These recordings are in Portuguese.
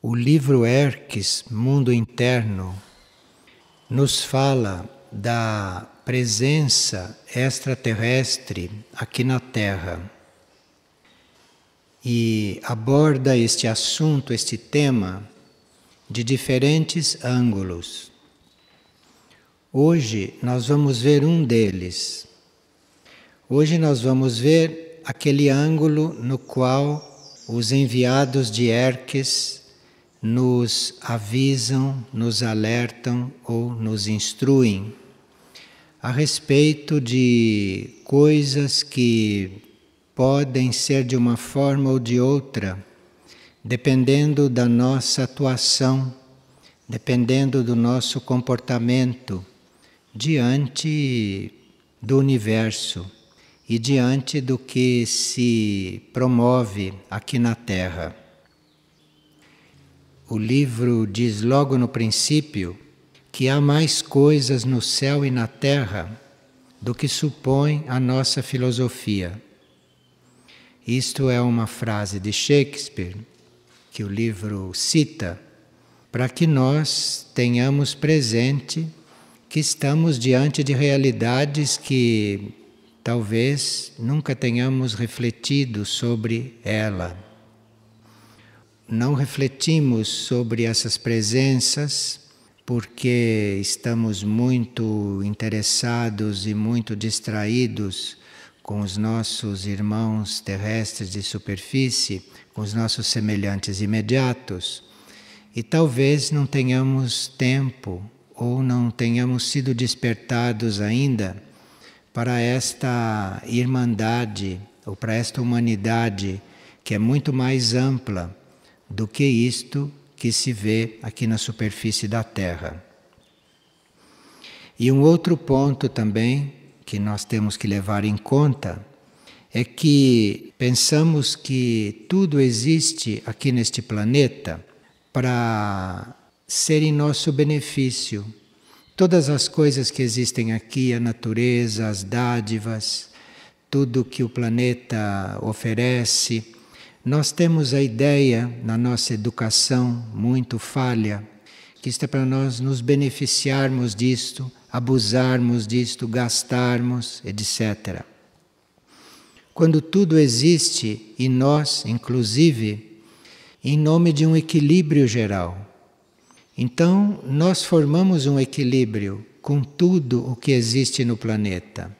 O livro Herques, Mundo Interno, nos fala da presença extraterrestre aqui na Terra e aborda este assunto, este tema, de diferentes ângulos. Hoje nós vamos ver um deles. Hoje nós vamos ver aquele ângulo no qual os enviados de Herques nos avisam, nos alertam ou nos instruem a respeito de coisas que podem ser de uma forma ou de outra, dependendo da nossa atuação, dependendo do nosso comportamento diante do universo e diante do que se promove aqui na Terra. O livro diz logo no princípio que há mais coisas no céu e na terra do que supõe a nossa filosofia. Isto é uma frase de Shakespeare que o livro cita para que nós tenhamos presente que estamos diante de realidades que talvez nunca tenhamos refletido sobre ela. Não refletimos sobre essas presenças porque estamos muito interessados e muito distraídos com os nossos irmãos terrestres de superfície, com os nossos semelhantes imediatos, e talvez não tenhamos tempo ou não tenhamos sido despertados ainda para esta irmandade ou para esta humanidade que é muito mais ampla do que isto que se vê aqui na superfície da Terra. E um outro ponto também que nós temos que levar em conta é que pensamos que tudo existe aqui neste planeta para ser em nosso benefício. Todas as coisas que existem aqui, a natureza, as dádivas, tudo que o planeta oferece, nós temos a ideia, na nossa educação muito falha, que isto é para nós nos beneficiarmos disto, abusarmos disto, gastarmos, etc. Quando tudo existe, e nós, inclusive, em nome de um equilíbrio geral. Então, nós formamos um equilíbrio com tudo o que existe no planeta.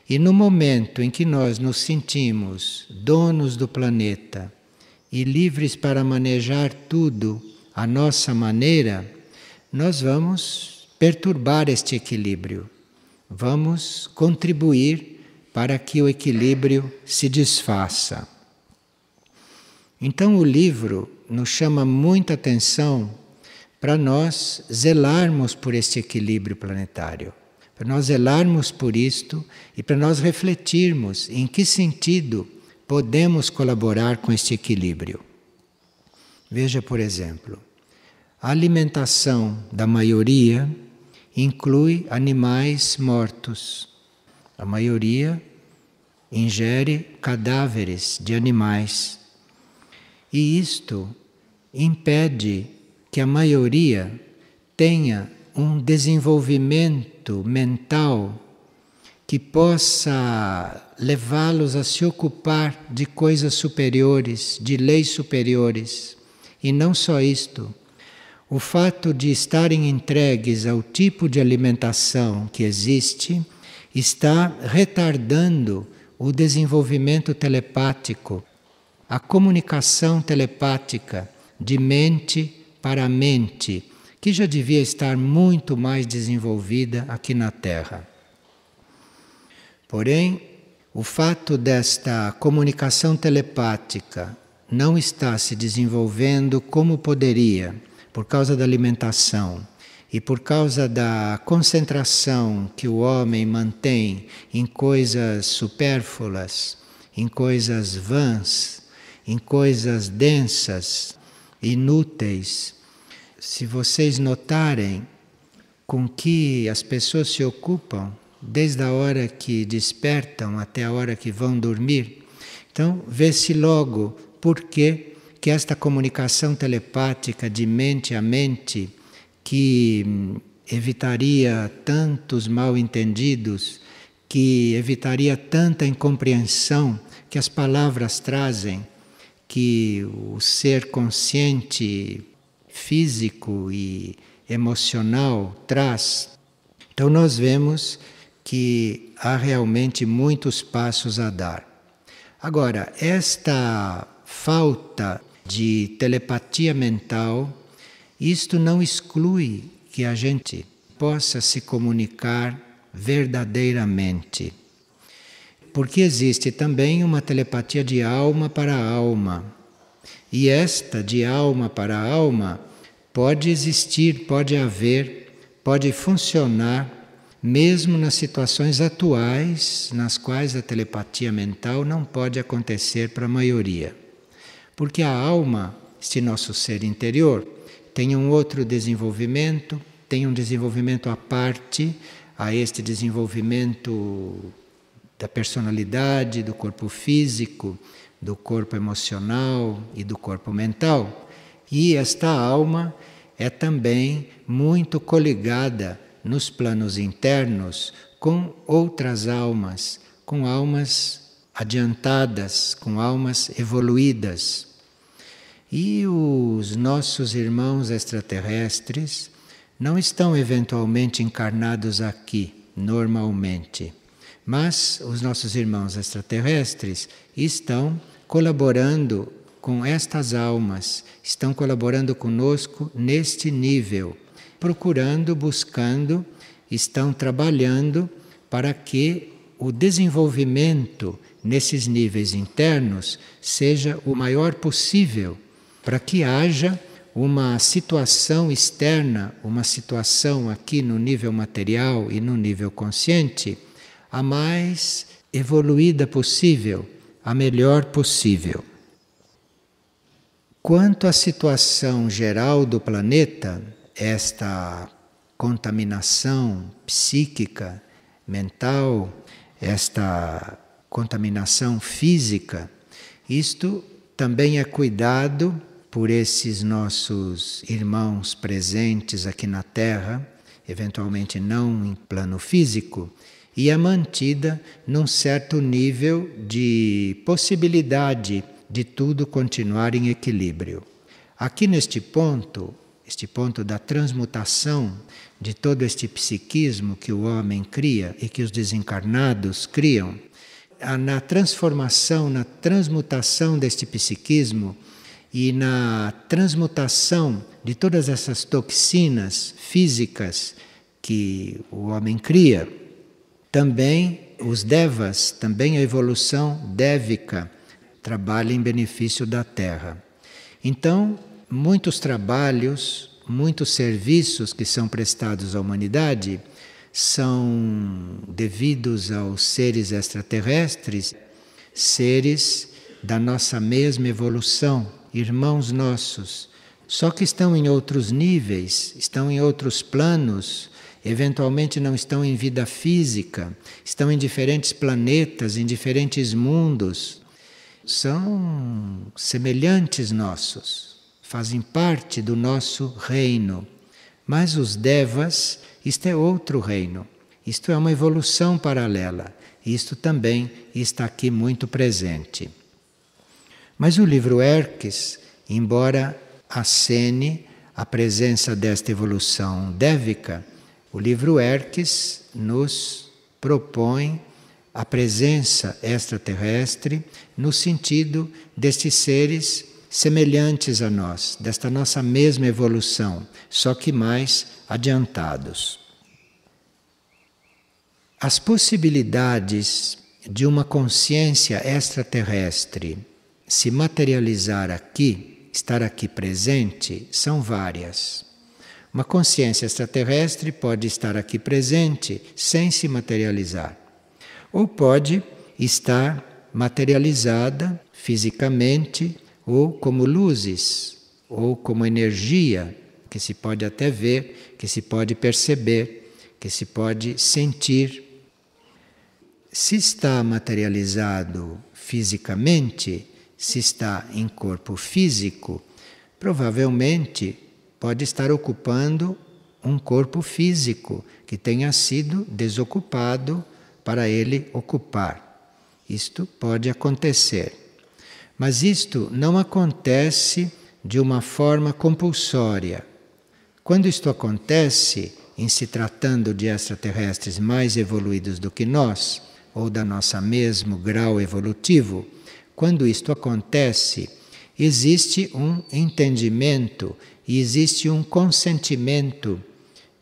E no momento em que nós nos sentimos donos do planeta e livres para manejar tudo à nossa maneira, nós vamos perturbar este equilíbrio. Vamos contribuir para que o equilíbrio se desfaça. Então o livro nos chama muita atenção para nós zelarmos por este equilíbrio planetário. Para nós zelarmos por isto e para nós refletirmos em que sentido podemos colaborar com este equilíbrio. Veja, por exemplo, a alimentação da maioria inclui animais mortos. A maioria ingere cadáveres de animais. E isto impede que a maioria tenha um desenvolvimento mental que possa levá-los a se ocupar de coisas superiores, de leis superiores. E não só isto. O fato de estarem entregues ao tipo de alimentação que existe está retardando o desenvolvimento telepático, a comunicação telepática de mente para mente, que já devia estar muito mais desenvolvida aqui na Terra. Porém, o fato desta comunicação telepática não estar se desenvolvendo como poderia, por causa da alimentação e por causa da concentração que o homem mantém em coisas supérfluas, em coisas vãs, em coisas densas, inúteis. Se vocês notarem com que as pessoas se ocupam desde a hora que despertam até a hora que vão dormir, então vê-se logo por que que esta comunicação telepática de mente a mente, que evitaria tantos mal-entendidos, que evitaria tanta incompreensão que as palavras trazem, que o ser consciente, físico e emocional traz. Então nós vemos que há realmente muitos passos a dar. Agora, esta falta de telepatia mental, isto não exclui que a gente possa se comunicar verdadeiramente. Porque existe também uma telepatia de alma para alma. E esta de alma para alma pode existir, pode haver, pode funcionar, mesmo nas situações atuais, nas quais a telepatia mental não pode acontecer para a maioria. Porque a alma, este nosso ser interior, tem um outro desenvolvimento, tem um desenvolvimento à parte a este desenvolvimento da personalidade, do corpo físico, do corpo emocional e do corpo mental. E esta alma é também muito coligada nos planos internos com outras almas, com almas adiantadas, com almas evoluídas. E os nossos irmãos extraterrestres não estão eventualmente encarnados aqui, normalmente. Mas os nossos irmãos extraterrestres estão colaborando com estas almas, estão colaborando conosco neste nível, procurando, buscando, estão trabalhando para que o desenvolvimento nesses níveis internos seja o maior possível, para que haja uma situação externa, uma situação aqui no nível material e no nível consciente, a mais evoluída possível, a melhor possível. Quanto à situação geral do planeta, esta contaminação psíquica, mental, esta contaminação física, isto também é cuidado por esses nossos irmãos presentes aqui na Terra, eventualmente não em plano físico, e é mantida num certo nível de possibilidade de tudo continuar em equilíbrio. Aqui neste ponto, este ponto da transmutação de todo este psiquismo que o homem cria e que os desencarnados criam, na transformação, na transmutação deste psiquismo e na transmutação de todas essas toxinas físicas que o homem cria, também os devas, também a evolução dévica, trabalha em benefício da Terra. Então, muitos trabalhos, muitos serviços que são prestados à humanidade são devidos aos seres extraterrestres, seres da nossa mesma evolução, irmãos nossos, só que estão em outros níveis, estão em outros planos, eventualmente não estão em vida física, estão em diferentes planetas, em diferentes mundos. São semelhantes nossos, fazem parte do nosso reino. Mas os devas, isto é outro reino, isto é uma evolução paralela, isto também está aqui muito presente. Mas o livro Hermes, embora acene a presença desta evolução dévica, o livro Hermes nos propõe a presença extraterrestre no sentido destes seres semelhantes a nós, desta nossa mesma evolução, só que mais adiantados. As possibilidades de uma consciência extraterrestre se materializar aqui, estar aqui presente, são várias. Uma consciência extraterrestre pode estar aqui presente sem se materializar, ou pode estar materializada fisicamente, ou como luzes, ou como energia, que se pode até ver, que se pode perceber, que se pode sentir. Se está materializado fisicamente, se está em corpo físico, provavelmente pode estar ocupando um corpo físico que tenha sido desocupado para ele ocupar. Isto pode acontecer. Mas isto não acontece de uma forma compulsória. Quando isto acontece, em se tratando de extraterrestres mais evoluídos do que nós, ou da nossa mesmo grau evolutivo, quando isto acontece, existe um entendimento e existe um consentimento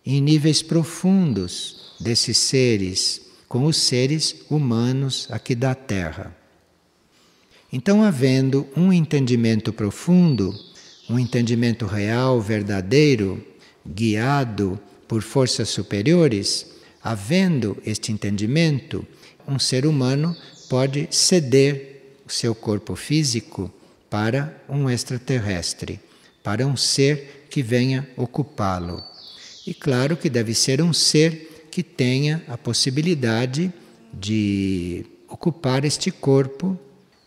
em níveis profundos desses seres com os seres humanos aqui da Terra. Então, havendo um entendimento profundo, um entendimento real, verdadeiro, guiado por forças superiores, havendo este entendimento, um ser humano pode ceder o seu corpo físico para um extraterrestre, para um ser que venha ocupá-lo. E claro que deve ser um ser que tenha a possibilidade de ocupar este corpo.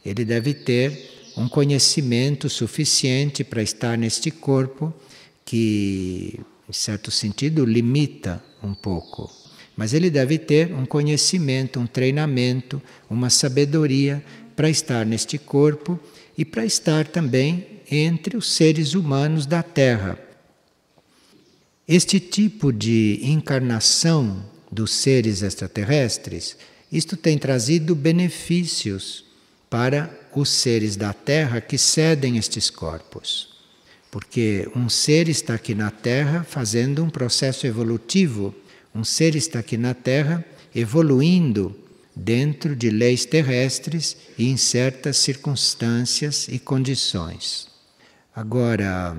Ele deve ter um conhecimento suficiente para estar neste corpo que, em certo sentido, limita um pouco. Mas ele deve ter um conhecimento, um treinamento, uma sabedoria para estar neste corpo e para estar também entre os seres humanos da Terra. Este tipo de encarnação dos seres extraterrestres, isto tem trazido benefícios para os seres da Terra que cedem estes corpos. Porque um ser está aqui na Terra fazendo um processo evolutivo, um ser está aqui na Terra evoluindo dentro de leis terrestres e em certas circunstâncias e condições. Agora,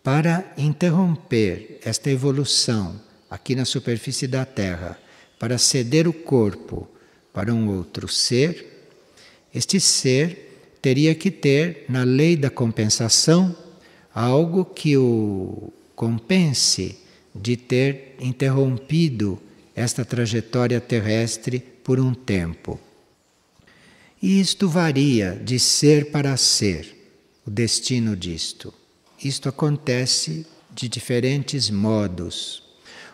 para interromper esta evolução aqui na superfície da Terra, para ceder o corpo para um outro ser, este ser teria que ter, na lei da compensação, algo que o compense de ter interrompido esta trajetória terrestre por um tempo. E isto varia de ser para ser, o destino disto. Isto acontece de diferentes modos.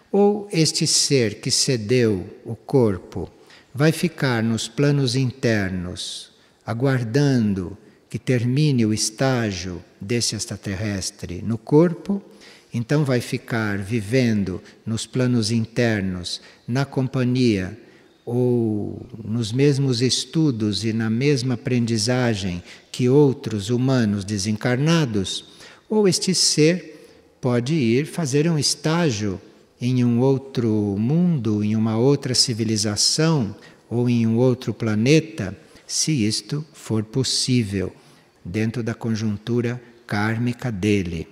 Ou este ser que cedeu o corpo vai ficar nos planos internos, aguardando que termine o estágio desse extraterrestre no corpo, então vai ficar vivendo nos planos internos, na companhia ou nos mesmos estudos e na mesma aprendizagem que outros humanos desencarnados, ou este ser pode ir fazer um estágio em um outro mundo, em uma outra civilização ou em um outro planeta, se isto for possível, dentro da conjuntura kármica dele.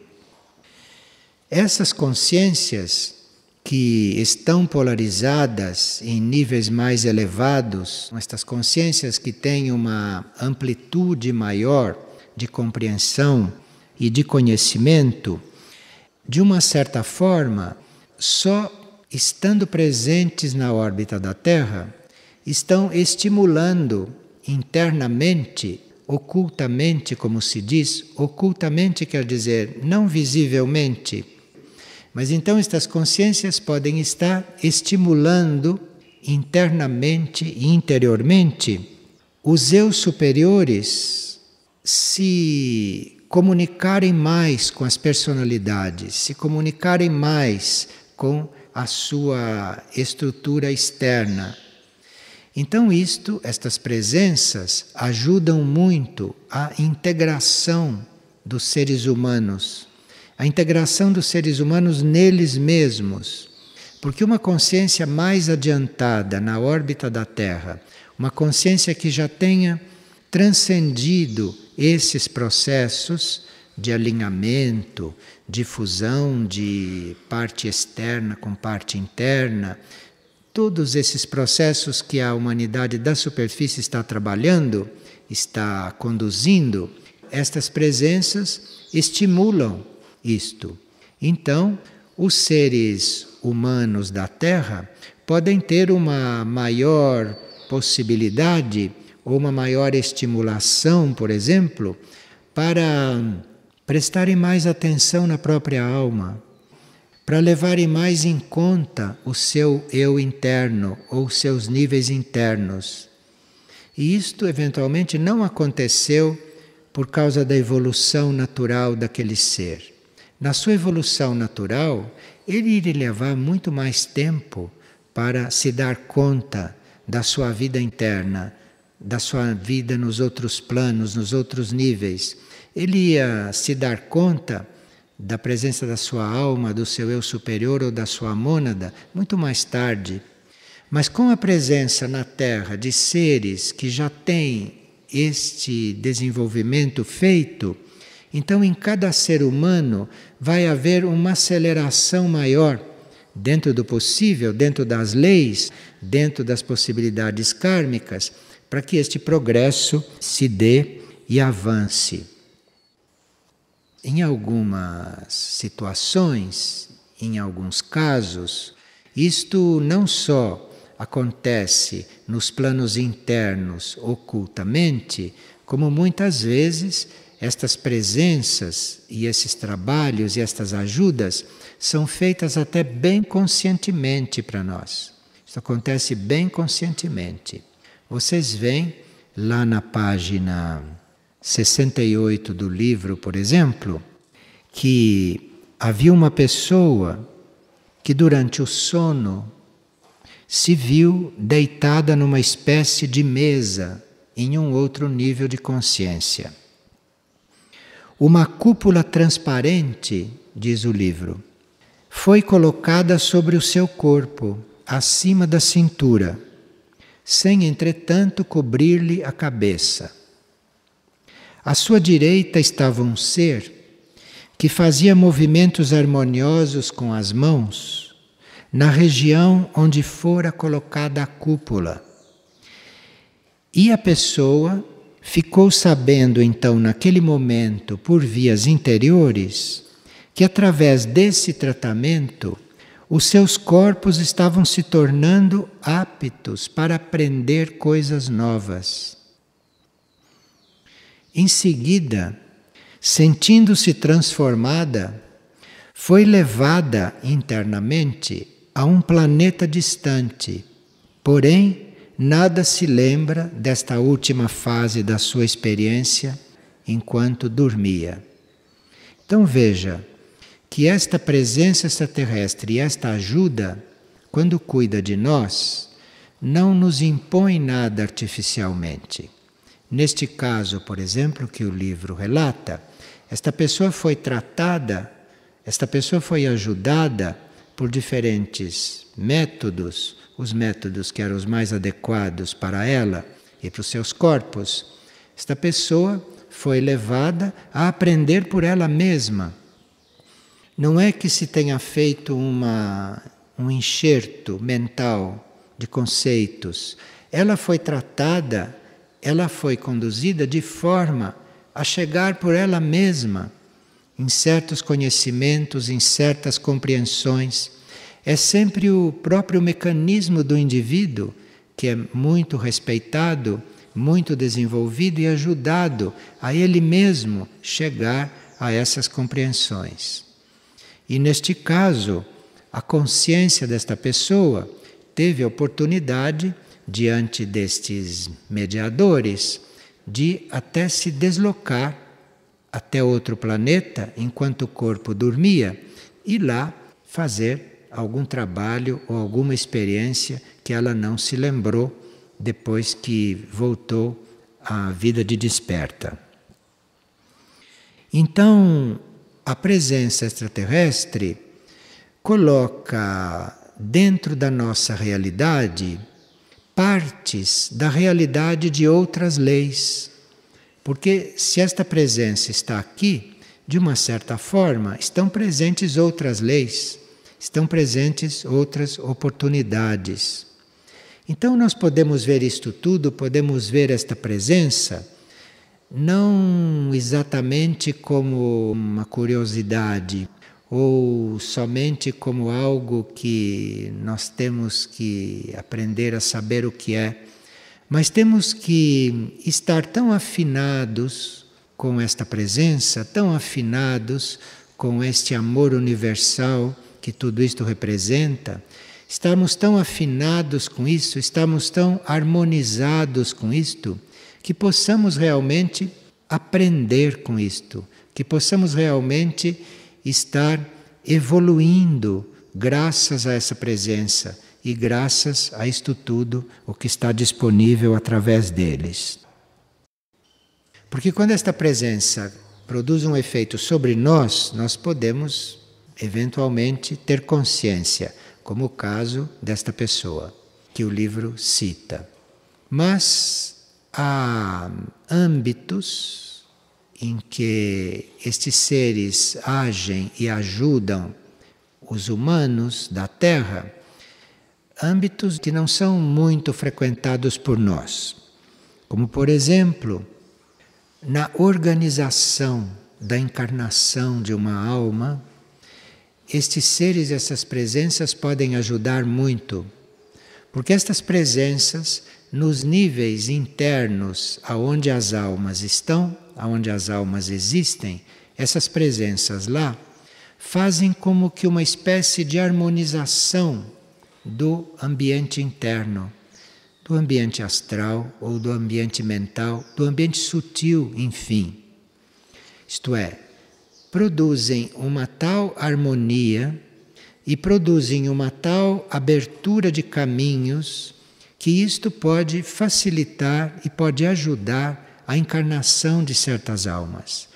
Essas consciências que estão polarizadas em níveis mais elevados, estas consciências que têm uma amplitude maior de compreensão e de conhecimento, de uma certa forma, só estando presentes na órbita da Terra, estão estimulando internamente, ocultamente, como se diz, ocultamente quer dizer não visivelmente, mas então estas consciências podem estar estimulando internamente e interiormente os eus superiores se comunicarem mais com as personalidades, se comunicarem mais com a sua estrutura externa. Então estas presenças ajudam muito a integração dos seres humanos, a integração dos seres humanos neles mesmos. Porque uma consciência mais adiantada na órbita da Terra, uma consciência que já tenha transcendido esses processos de alinhamento, de fusão de parte externa com parte interna, todos esses processos que a humanidade da superfície está trabalhando, está conduzindo, estas presenças estimulam isto. Então, os seres humanos da Terra podem ter uma maior possibilidade ou uma maior estimulação, por exemplo, para prestarem mais atenção na própria alma, para levarem mais em conta o seu eu interno ou seus níveis internos. E isto eventualmente não aconteceu por causa da evolução natural daquele ser. Na sua evolução natural, ele iria levar muito mais tempo para se dar conta da sua vida interna, da sua vida nos outros planos, nos outros níveis. Ele ia se dar conta da presença da sua alma, do seu eu superior ou da sua mônada muito mais tarde. Mas com a presença na Terra de seres que já têm este desenvolvimento feito, então em cada ser humano vai haver uma aceleração maior, dentro do possível, dentro das leis, dentro das possibilidades kármicas, para que este progresso se dê e avance. Em algumas situações, em alguns casos, isto não só acontece nos planos internos ocultamente, como muitas vezes estas presenças e esses trabalhos e estas ajudas são feitas até bem conscientemente para nós. Isso acontece bem conscientemente. Vocês veem lá na página 68 do livro, por exemplo, que havia uma pessoa que durante o sono se viu deitada numa espécie de mesa em um outro nível de consciência. Uma cúpula transparente, diz o livro, foi colocada sobre o seu corpo, acima da cintura, sem, entretanto, cobrir-lhe a cabeça. À sua direita estava um ser que fazia movimentos harmoniosos com as mãos na região onde fora colocada a cúpula. E a pessoa ficou sabendo então naquele momento, por vias interiores, que através desse tratamento os seus corpos estavam se tornando aptos para aprender coisas novas. Em seguida, sentindo-se transformada, foi levada internamente a um planeta distante, porém nada se lembra desta última fase da sua experiência enquanto dormia. Então veja que esta presença extraterrestre e esta ajuda, quando cuida de nós, não nos impõe nada artificialmente. Neste caso, por exemplo, que o livro relata, esta pessoa foi tratada, esta pessoa foi ajudada por diferentes métodos, os métodos que eram os mais adequados para ela e para os seus corpos. Esta pessoa foi levada a aprender por ela mesma. Não é que se tenha feito um enxerto mental de conceitos. Ela foi tratada, ela foi conduzida de forma a chegar por ela mesma em certos conhecimentos, em certas compreensões. É sempre o próprio mecanismo do indivíduo que é muito respeitado, muito desenvolvido e ajudado a ele mesmo chegar a essas compreensões. E neste caso, a consciência desta pessoa teve a oportunidade, diante destes mediadores, de até se deslocar até outro planeta enquanto o corpo dormia e lá fazer algum trabalho ou alguma experiência que ela não se lembrou depois que voltou à vida de desperta. Então, a presença extraterrestre coloca dentro da nossa realidade partes da realidade de outras leis. Porque se esta presença está aqui, de uma certa forma, estão presentes outras leis, estão presentes outras oportunidades. Então nós podemos ver isto tudo, podemos ver esta presença, não exatamente como uma curiosidade, ou somente como algo que nós temos que aprender a saber o que é, Mas temos que estar tão afinados com esta presença, tão afinados com este amor universal que tudo isto representa, estamos tão afinados com isso, estamos tão harmonizados com isto, que possamos realmente aprender com isto, que possamos realmente estar evoluindo graças a essa presença e graças a isto tudo, o que está disponível através deles. Porque quando esta presença produz um efeito sobre nós, nós podemos eventualmente ter consciência, como o caso desta pessoa que o livro cita. Mas há âmbitos em que estes seres agem e ajudam os humanos da Terra, âmbitos que não são muito frequentados por nós. Como, por exemplo, na organização da encarnação de uma alma, estes seres, essas presenças podem ajudar muito, porque estas presenças, nos níveis internos aonde as almas estão, aonde as almas existem, essas presenças lá fazem como que uma espécie de harmonização do ambiente interno, do ambiente astral ou do ambiente mental, do ambiente sutil, enfim. Isto é, produzem uma tal harmonia e produzem uma tal abertura de caminhos que isto pode facilitar e pode ajudar a encarnação de certas almas.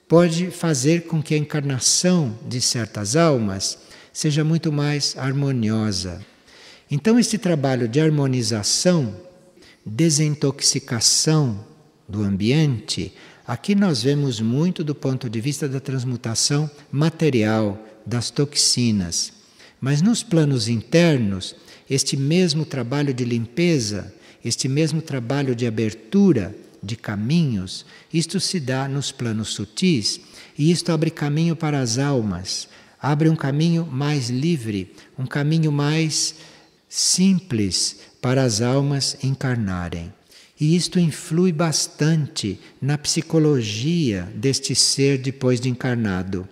Pode fazer com que a encarnação de certas almas seja muito mais harmoniosa. Então, este trabalho de harmonização, desintoxicação do ambiente, aqui nós vemos muito do ponto de vista da transmutação material, das toxinas. Mas nos planos internos, este mesmo trabalho de limpeza, este mesmo trabalho de abertura de caminhos, isto se dá nos planos sutis e isto abre caminho para as almas, abre um caminho mais livre, um caminho mais simples para as almas encarnarem. E isto influi bastante na psicologia deste ser depois de encarnado.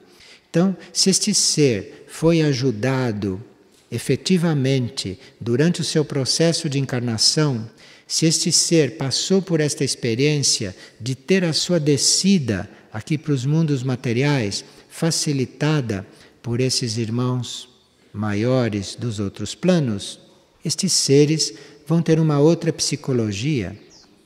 Então, se este ser foi ajudado efetivamente durante o seu processo de encarnação, se este ser passou por esta experiência de ter a sua descida aqui para os mundos materiais facilitada por esses irmãos maiores dos outros planos, estes seres vão ter uma outra psicologia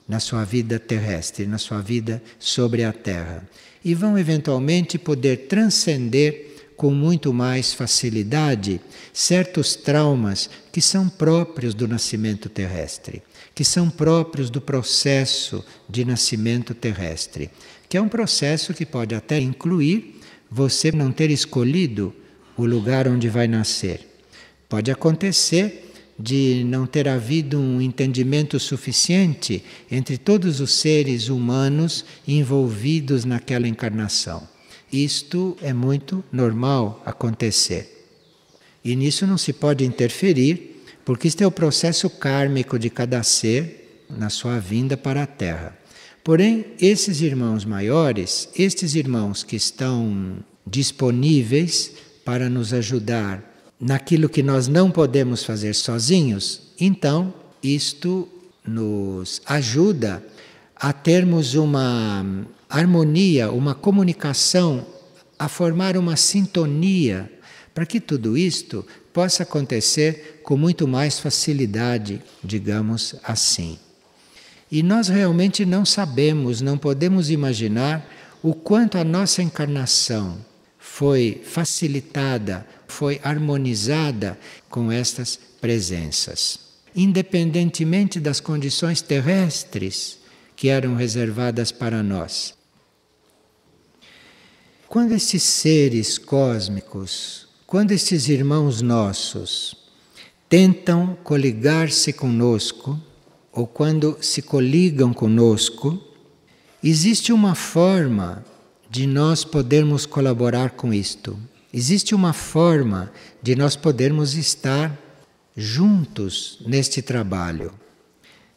na sua vida terrestre, na sua vida sobre a Terra, e vão eventualmente poder transcender com muito mais facilidade certos traumas que são próprios do nascimento terrestre, que são próprios do processo de nascimento terrestre, que é um processo que pode até incluir você não ter escolhido o lugar onde vai nascer. Pode acontecer de não ter havido um entendimento suficiente entre todos os seres humanos envolvidos naquela encarnação. Isto é muito normal acontecer. E nisso não se pode interferir, porque este é o processo kármico de cada ser na sua vinda para a Terra. Porém, esses irmãos maiores, estes irmãos que estão disponíveis para nos ajudar naquilo que nós não podemos fazer sozinhos, então isto nos ajuda a termos uma harmonia, uma comunicação, a formar uma sintonia, para que tudo isto possa acontecer com muito mais facilidade, digamos assim. E nós realmente não sabemos, não podemos imaginar o quanto a nossa encarnação foi facilitada, foi harmonizada com estas presenças, independentemente das condições terrestres que eram reservadas para nós. Quando estes seres cósmicos, quando estes irmãos nossos tentam coligar-se conosco, ou quando se coligam conosco, existe uma forma de nós podermos colaborar com isto. Existe uma forma de nós podermos estar juntos neste trabalho,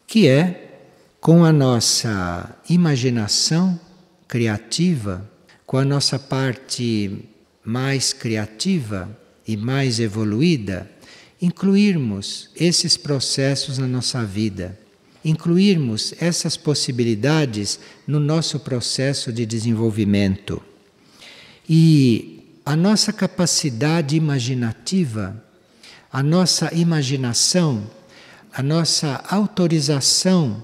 que é com a nossa imaginação criativa, com a nossa parte mais criativa e mais evoluída, incluirmos esses processos na nossa vida, incluirmos essas possibilidades no nosso processo de desenvolvimento. E a nossa capacidade imaginativa, a nossa imaginação, a nossa autorização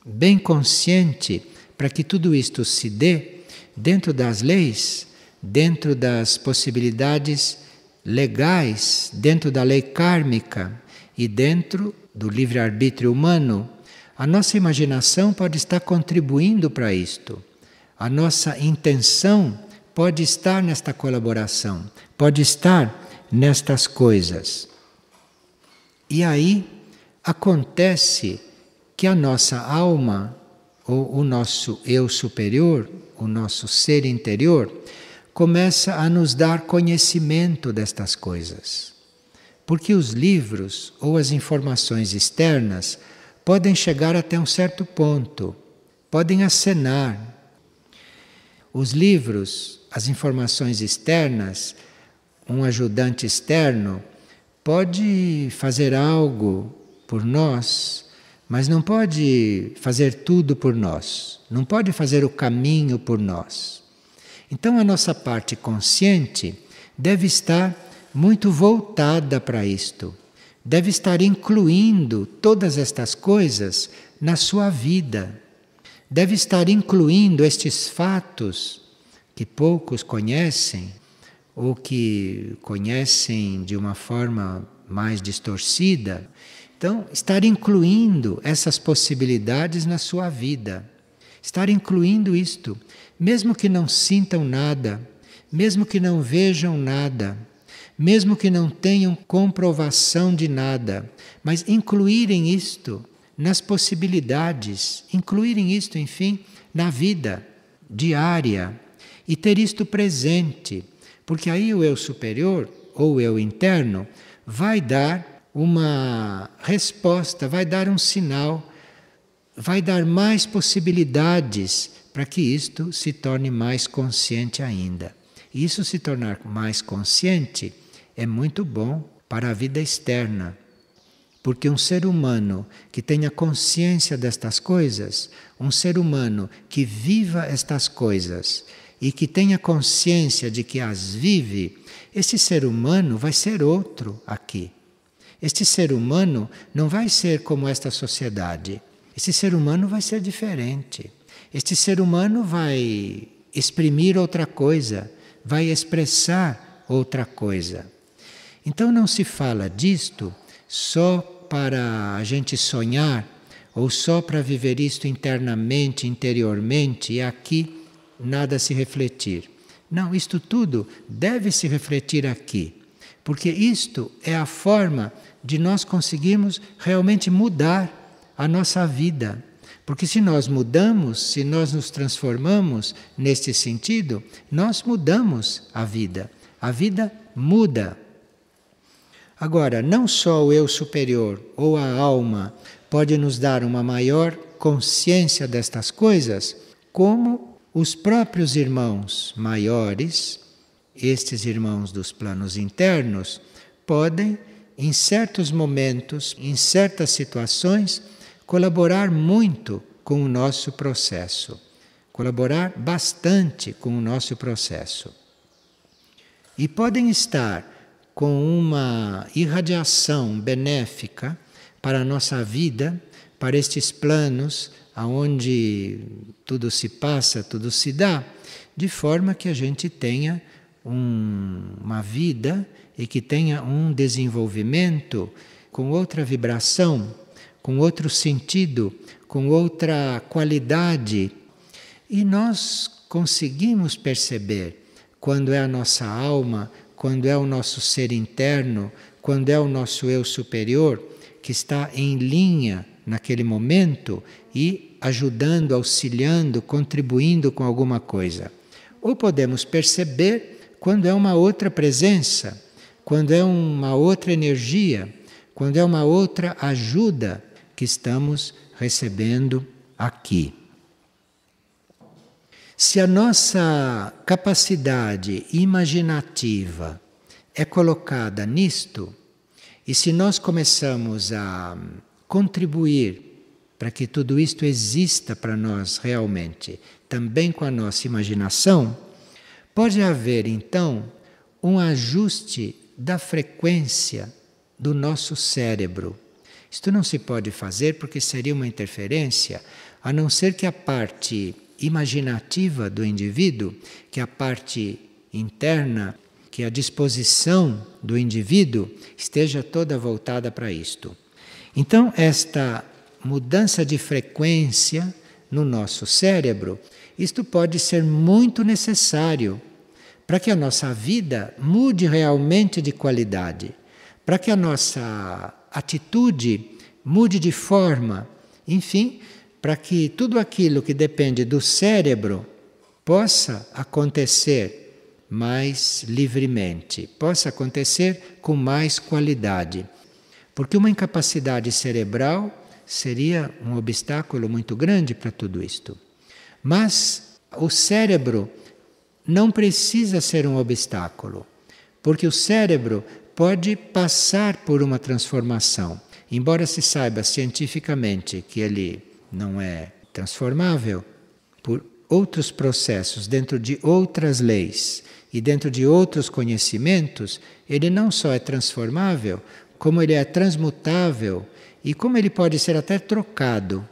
bem consciente para que tudo isto se dê dentro das leis, dentro das possibilidades legais, dentro da lei kármica e dentro do livre-arbítrio humano, a nossa imaginação pode estar contribuindo para isto. A nossa intenção pode estar nesta colaboração, pode estar nestas coisas. E aí acontece que a nossa alma, ou o nosso eu superior, o nosso ser interior, começa a nos dar conhecimento destas coisas. Porque os livros ou as informações externas podem chegar até um certo ponto, podem acenar. Os livros, as informações externas, um ajudante externo pode fazer algo por nós, mas não pode fazer tudo por nós, não pode fazer o caminho por nós. Então a nossa parte consciente deve estar muito voltada para isto, deve estar incluindo todas estas coisas na sua vida, deve estar incluindo estes fatos que poucos conhecem, ou que conhecem de uma forma mais distorcida. Então, estar incluindo essas possibilidades na sua vida, estar incluindo isto, mesmo que não sintam nada, mesmo que não vejam nada, mesmo que não tenham comprovação de nada, mas incluírem isto nas possibilidades, incluírem isto, enfim, na vida diária e ter isto presente. Porque aí o eu superior, ou o eu interno, vai dar uma resposta, vai dar um sinal, vai dar mais possibilidades para que isto se torne mais consciente ainda. E isso se tornar mais consciente é muito bom para a vida externa. Porque um ser humano que tenha consciência destas coisas, um ser humano que viva estas coisas, e que tenha consciência de que as vive, esse ser humano vai ser outro aqui. Este ser humano não vai ser como esta sociedade. Este ser humano vai ser diferente. Este ser humano vai exprimir outra coisa, vai expressar outra coisa. Então não se fala disto só para a gente sonhar, ou só para viver isto internamente, interiormente, e aqui nada se refletir. Não, isto tudo deve se refletir aqui, porque isto é a forma de nós conseguirmos realmente mudar a nossa vida. Porque se nós mudamos, se nós nos transformamos neste sentido, nós mudamos a vida. A vida muda. Agora, não só o eu superior ou a alma pode nos dar uma maior consciência destas coisas, como os próprios irmãos maiores, estes irmãos dos planos internos, podem, em certos momentos, em certas situações, colaborar muito com o nosso processo, colaborar bastante com o nosso processo. E podem estar com uma irradiação benéfica para a nossa vida, para estes planos aonde tudo se passa, tudo se dá, de forma que a gente tenha uma vida e que tenha um desenvolvimento com outra vibração, com outro sentido, com outra qualidade. E nós conseguimos perceber quando é a nossa alma, quando é o nosso ser interno, quando é o nosso eu superior, que está em linha naquele momento e ajudando, auxiliando, contribuindo com alguma coisa. Ou podemos perceber quando é uma outra presença, quando é uma outra energia, quando é uma outra ajuda que estamos recebendo aqui. Se a nossa capacidade imaginativa é colocada nisto, e se nós começamos a contribuir para que tudo isto exista para nós realmente, também com a nossa imaginação, pode haver então um ajuste da frequência do nosso cérebro. Isto não se pode fazer porque seria uma interferência, a não ser que a parte imaginativa do indivíduo, que a parte interna, que a disposição do indivíduo esteja toda voltada para isto. Então, esta mudança de frequência no nosso cérebro, isto pode ser muito necessário para que a nossa vida mude realmente de qualidade, para que a nossa atitude mude de forma, enfim, para que tudo aquilo que depende do cérebro possa acontecer mais livremente, possa acontecer com mais qualidade. Porque uma incapacidade cerebral seria um obstáculo muito grande para tudo isto. Mas o cérebro não precisa ser um obstáculo, porque o cérebro pode passar por uma transformação. Embora se saiba cientificamente que ele não é transformável, por outros processos, dentro de outras leis e dentro de outros conhecimentos, ele não só é transformável, como ele é transmutável e como ele pode ser até trocado.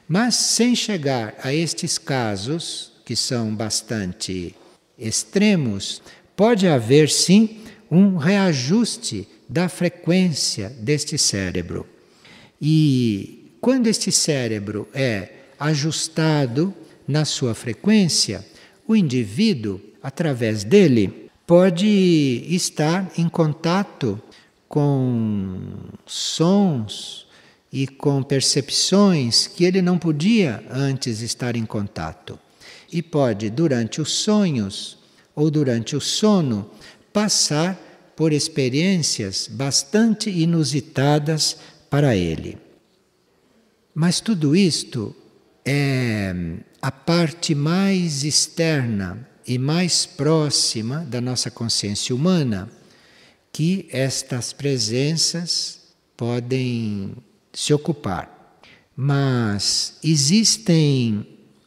Mas sem chegar a estes casos, que são bastante extremos, pode haver sim um reajuste da frequência deste cérebro. E quando este cérebro é ajustado na sua frequência, o indivíduo, através dele, pode estar em contato com sons e com percepções que ele não podia antes estar em contato. E pode, durante os sonhos ou durante o sono, passar por experiências bastante inusitadas para ele. Mas tudo isto é a parte mais externa e mais próxima da nossa consciência humana que estas presenças podem se ocupar. Mas existem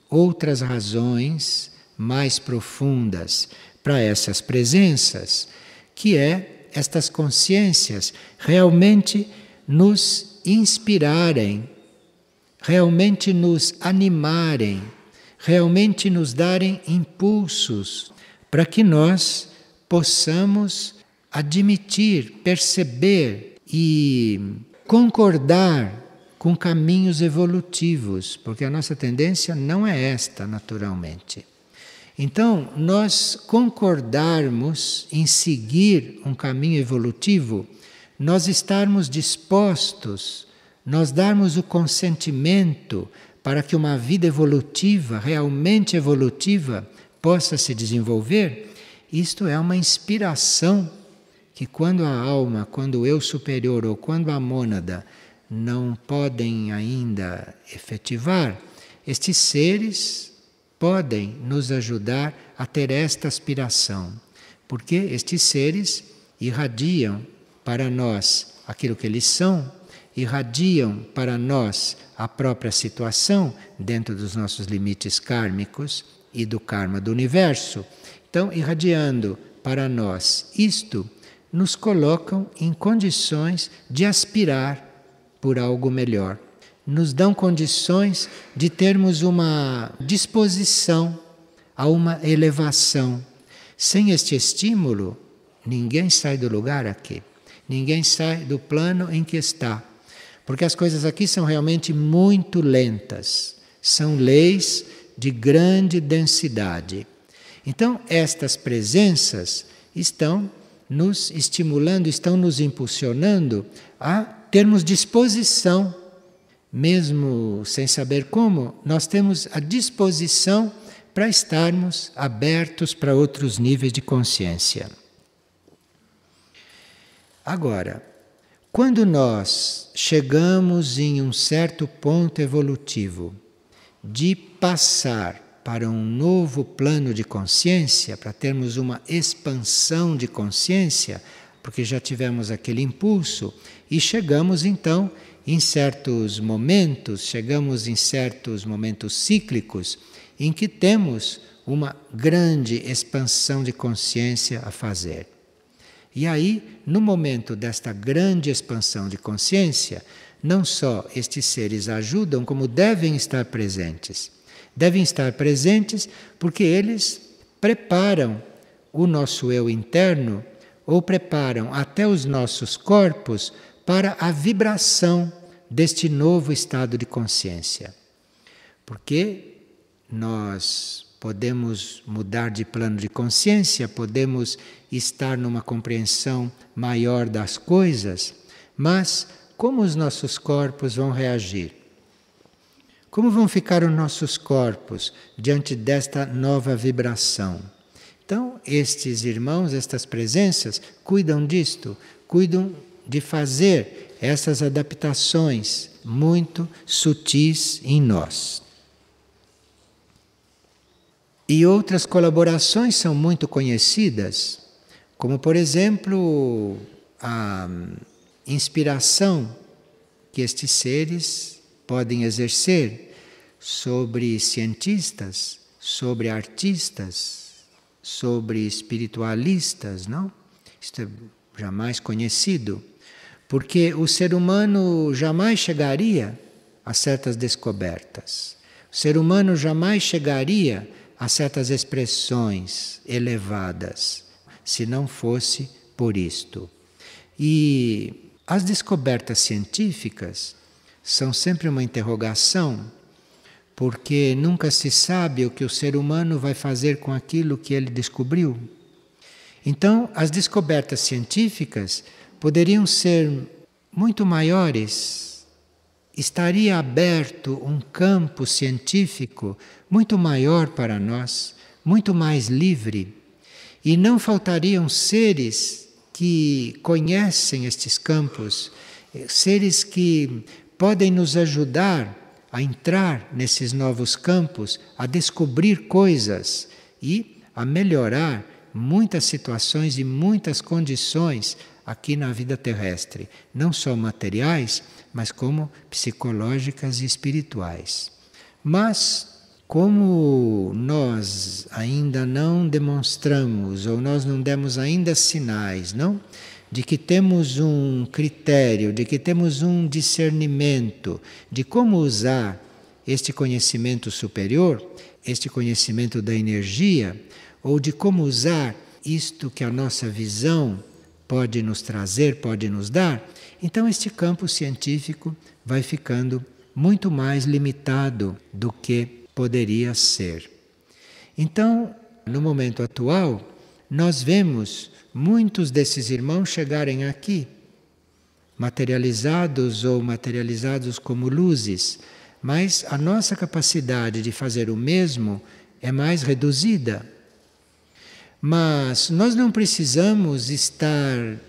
outras razões mais profundas para essas presenças, que é estas consciências realmente nos inspirarem, realmente nos animarem, realmente nos darem impulsos para que nós possamos admitir, perceber e concordar com caminhos evolutivos, porque a nossa tendência não é esta, naturalmente. Então, nós concordarmos em seguir um caminho evolutivo, nós estarmos dispostos, nós darmos o consentimento para que uma vida evolutiva, realmente evolutiva, possa se desenvolver, isto é uma inspiração que quando a alma, quando o eu superior ou quando a mônada não podem ainda efetivar, estes seres podem nos ajudar a ter esta aspiração, porque estes seres irradiam para nós aquilo que eles são, irradiam para nós a própria situação dentro dos nossos limites kármicos e do karma do universo. Então, irradiando para nós isto, nos colocam em condições de aspirar por algo melhor. Nos dão condições de termos uma disposição a uma elevação. Sem este estímulo, ninguém sai do lugar aqui. Ninguém sai do plano em que está. Porque as coisas aqui são realmente muito lentas. São leis de grande densidade. Então, estas presenças estão nos estimulando, estão nos impulsionando a termos disposição. Mesmo sem saber como, nós temos a disposição para estarmos abertos para outros níveis de consciência. Agora, quando nós chegamos em um certo ponto evolutivo de passar para um novo plano de consciência, para termos uma expansão de consciência, porque já tivemos aquele impulso e chegamos então em certos momentos, chegamos em certos momentos cíclicos em que temos uma grande expansão de consciência a fazer. E aí, no momento desta grande expansão de consciência, não só estes seres ajudam, como devem estar presentes. Devem estar presentes porque eles preparam o nosso eu interno ou preparam até os nossos corpos para a vibração deste novo estado de consciência. Porque nós podemos mudar de plano de consciência, podemos estar numa compreensão maior das coisas, mas como os nossos corpos vão reagir? Como vão ficar os nossos corpos diante desta nova vibração? Então, estes irmãos, estas presenças, cuidam disto, cuidam de fazer essas adaptações muito sutis em nós. E outras colaborações são muito conhecidas, como, por exemplo, a inspiração que estes seres podem exercer sobre cientistas, sobre artistas, sobre espiritualistas, não? Isto é jamais conhecido, porque o ser humano jamais chegaria a certas descobertas. O ser humano jamais chegaria a certas expressões elevadas, se não fosse por isto. E as descobertas científicas são sempre uma interrogação, porque nunca se sabe o que o ser humano vai fazer com aquilo que ele descobriu. Então, as descobertas científicas poderiam ser muito maiores. Estaria aberto um campo científico muito maior para nós, muito mais livre. E não faltariam seres que conhecem estes campos, seres que podem nos ajudar a entrar nesses novos campos, a descobrir coisas e a melhorar muitas situações e muitas condições aqui na vida terrestre, não só materiais, mas como psicológicas e espirituais. Mas, como nós ainda não demonstramos, ou nós não demos ainda sinais, não? De que temos um critério, de que temos um discernimento de como usar este conhecimento superior, este conhecimento da energia, ou de como usar isto que a nossa visão pode nos trazer, pode nos dar, então este campo científico vai ficando muito mais limitado do que poderia ser. Então, no momento atual, nós vemos muitos desses irmãos chegarem aqui, materializados ou materializados como luzes, mas a nossa capacidade de fazer o mesmo é mais reduzida. Mas nós não precisamos estar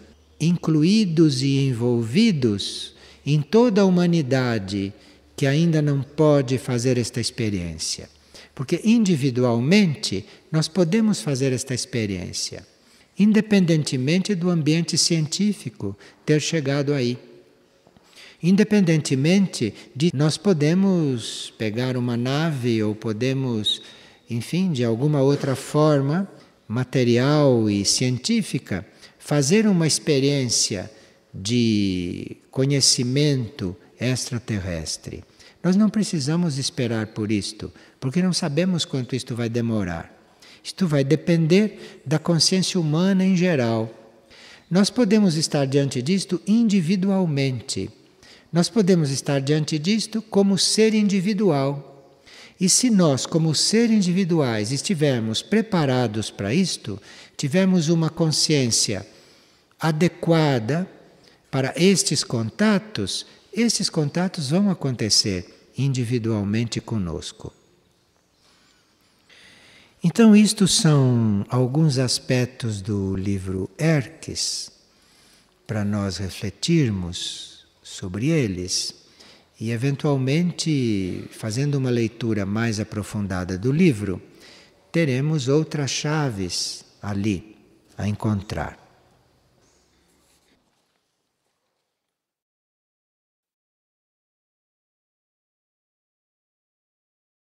incluídos e envolvidos em toda a humanidade que ainda não pode fazer esta experiência. Porque individualmente nós podemos fazer esta experiência, independentemente do ambiente científico ter chegado aí. Independentemente de nós podemos pegar uma nave ou podemos, enfim, de alguma outra forma material e científica, fazer uma experiência de conhecimento extraterrestre. Nós não precisamos esperar por isto, porque não sabemos quanto isto vai demorar. Isto vai depender da consciência humana em geral. Nós podemos estar diante disto individualmente. Nós podemos estar diante disto como ser individual. E se nós, como ser individuais, estivermos preparados para isto, tivermos uma consciência adequada para estes contatos vão acontecer individualmente conosco. Então, isto são alguns aspectos do livro Erques, para nós refletirmos sobre eles E, eventualmente, fazendo uma leitura mais aprofundada do livro, teremos outras chaves ali a encontrar.